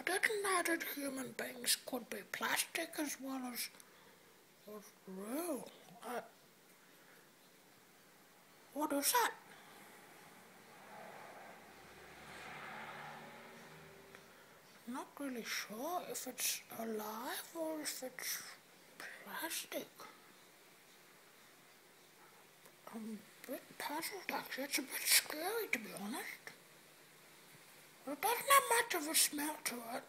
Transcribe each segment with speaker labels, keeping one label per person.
Speaker 1: didn't know that human beings could be plastic as well as real. What is that? Not really sure if it's alive or if it's plastic. I'm a bit puzzled actually. It's a bit scary to be honest. It doesn't have much of a smell to it.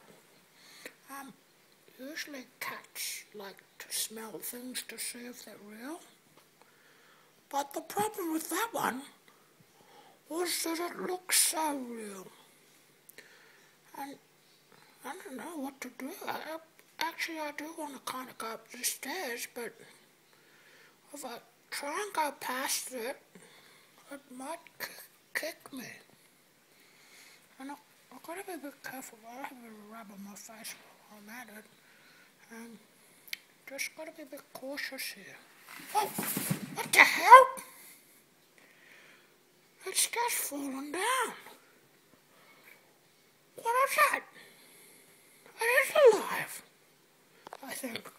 Speaker 1: Usually cats like to smell things to see if they're real. But the problem with that one was that it looks so real. And I don't know what to do. Actually, I do want to kind of go up the stairs, but if I try and go past it, it might kick me. And I've got to be a bit careful. I have a bit of rub on my face while I'm at it. And just got to be a bit cautious here. Oh, what the hell? It's just fallen down. What is that? It is alive, I think.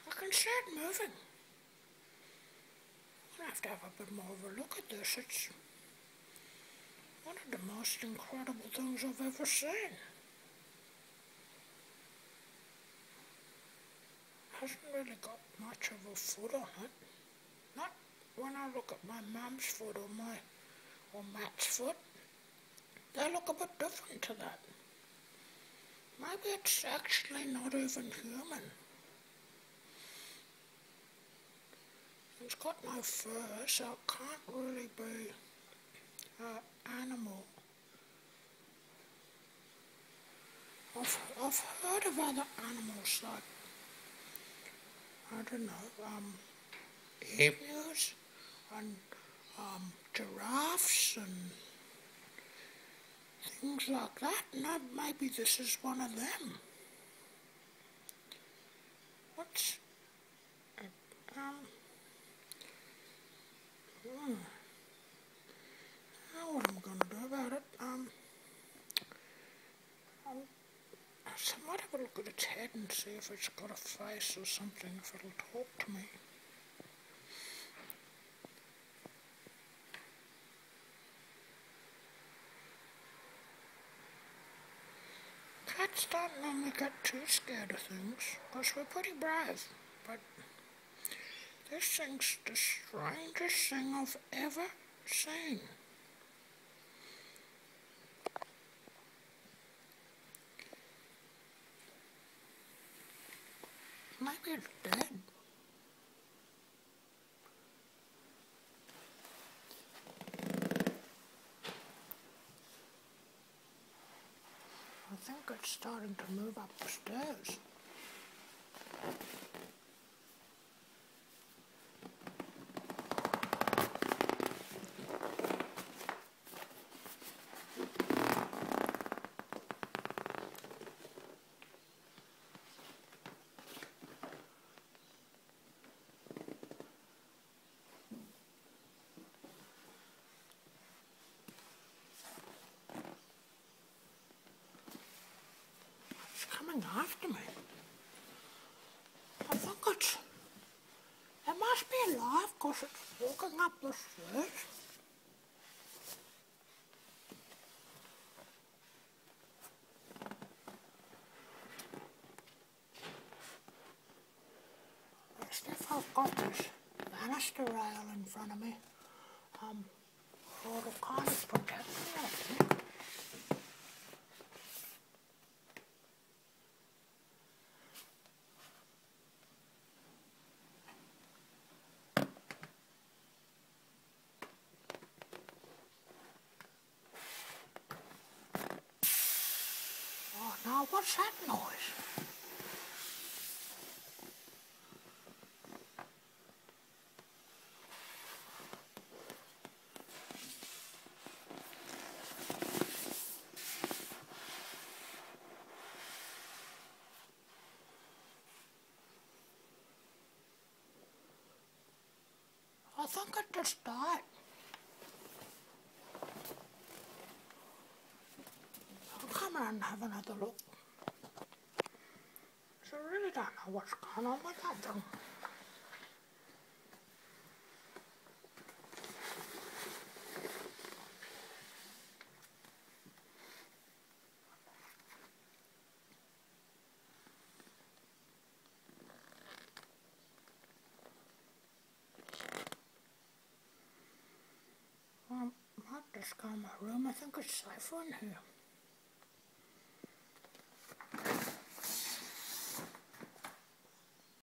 Speaker 1: I can see it moving. I'll have to have a bit more of a look at this. It's one of the most incredible things I've ever seen. Hasn't really got much of a foot on it. Not when I look at my mum's foot or Matt's foot. They look a bit different to that. Maybe it's actually not even human. It's got no fur, so it can't really be an animal. I've heard of other animals like, I don't know, emus and giraffes and things like that. No, maybe this is one of them. What's what am I going to do about it? So I might have a look at its head and see if it's got a face or something, if it'll talk to me. Cats don't normally get too scared of things, because we're pretty brave, but this thing's the strangest thing I've ever seen. Maybe it's dead. I think it's starting to move up the stairs. Coming after me. I think it must be alive because it's walking up the stairs. Next, if I've got this banister rail in front of me, it'll kind of protect me, I think. Now, what's that noise? I think it just died. come and have another look. So I really don't know what's going on with that thing. I might just go in my room. I think it's safer in here.